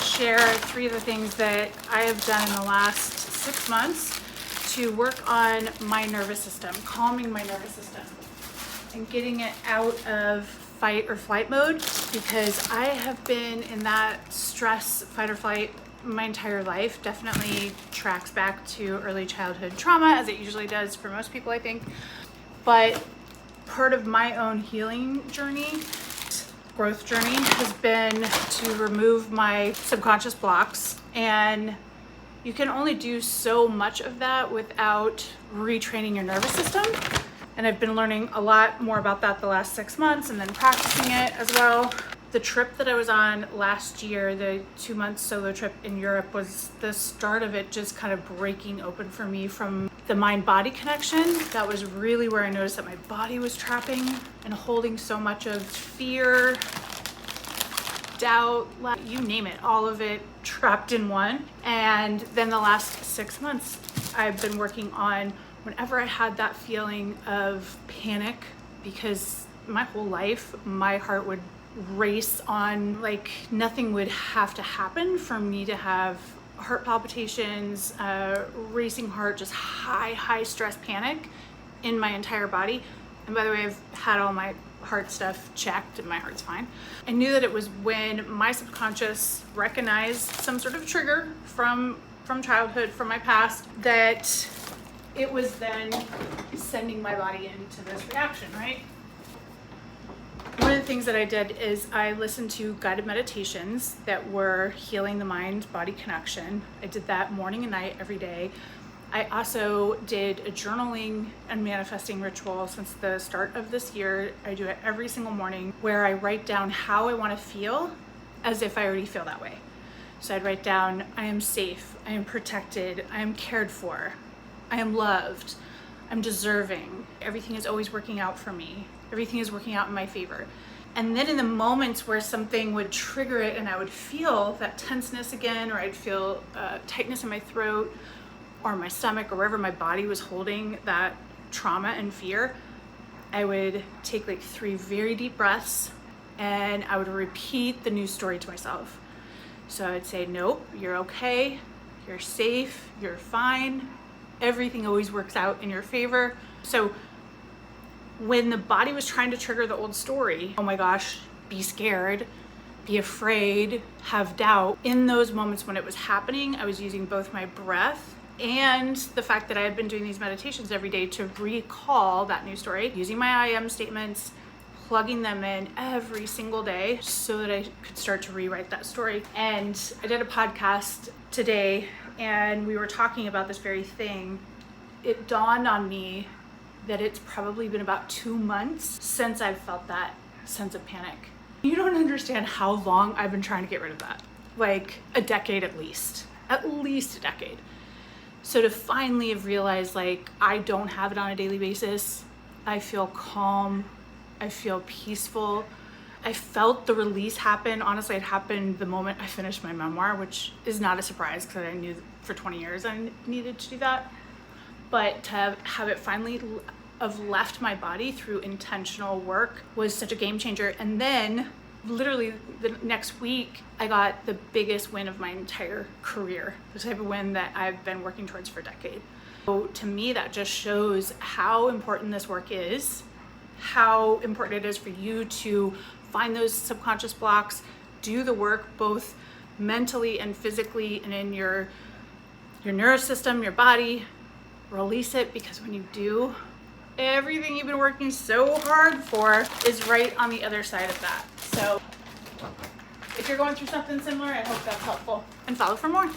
share 3 of the things that I have done in the last 6 months to work on my nervous system, calming my nervous system, and getting it out of fight or flight mode, because I have been in that stress, fight or flight my entire life. Definitely tracks back to early childhood trauma, as it usually does for most people, I think. But part of my own healing journey, growth journey, has been to remove my subconscious blocks. And you can only do so much of that without retraining your nervous system. And I've been learning a lot more about that the last 6 months, and then practicing it as well. The trip that I was on last year, the 2-month solo trip in Europe, was the start of it just kind of breaking open for me from the mind-body connection. That was really where I noticed that my body was trapping and holding so much of fear, doubt, you name it, all of it trapped in one. And then the last 6 months, I've been working on whenever I had that feeling of panic, because my whole life, my heart would race on, like nothing would have to happen for me to have heart palpitations, racing heart, just high stress panic in my entire body. And by the way, I've had all my heart stuff checked and my heart's fine. I knew that it was when my subconscious recognized some sort of trigger from childhood, from my past, that it was then sending my body into this reaction, right? One of the things that I did is I listened to guided meditations that were healing the mind-body connection. I did that morning and night every day. I also did a journaling and manifesting ritual since the start of this year. I do it every single morning, where I write down how I want to feel as if I already feel that way. So I'd write down, I am safe, I am protected, I am cared for, I am loved, I'm deserving, everything is always working out for me, everything is working out in my favor. And then in the moments where something would trigger it and I would feel that tenseness again, or I'd feel tightness in my throat or my stomach or wherever my body was holding that trauma and fear, I would take like 3 very deep breaths and I would repeat the new story to myself. So I would say, nope, you're okay, you're safe, you're fine, everything always works out in your favor. So when the body was trying to trigger the old story, oh my gosh, be scared, be afraid, have doubt, in those moments when it was happening, I was using both my breath and the fact that I had been doing these meditations every day to recall that new story, using my I am statements, plugging them in every single day so that I could start to rewrite that story. And I did a podcast today and we were talking about this very thing. It dawned on me that it's probably been about 2 months since I've felt that sense of panic. You don't understand how long I've been trying to get rid of that. Like a decade at least a decade. So to finally have realized, like, I don't have it on a daily basis, I feel calm, I feel peaceful. I felt the release happen. Honestly, it happened the moment I finished my memoir, which is not a surprise because I knew for 20 years I needed to do that. But to have it finally have left my body through intentional work was such a game changer. And then literally the next week, I got the biggest win of my entire career, the type of win that I've been working towards for a decade. So to me, that just shows how important this work is, how important it is for you to find those subconscious blocks, do the work both mentally and physically and in your nervous system, your body, release it, because when you do, everything you've been working so hard for is right on the other side of that. So if you're going through something similar, I hope that's helpful, and follow for more.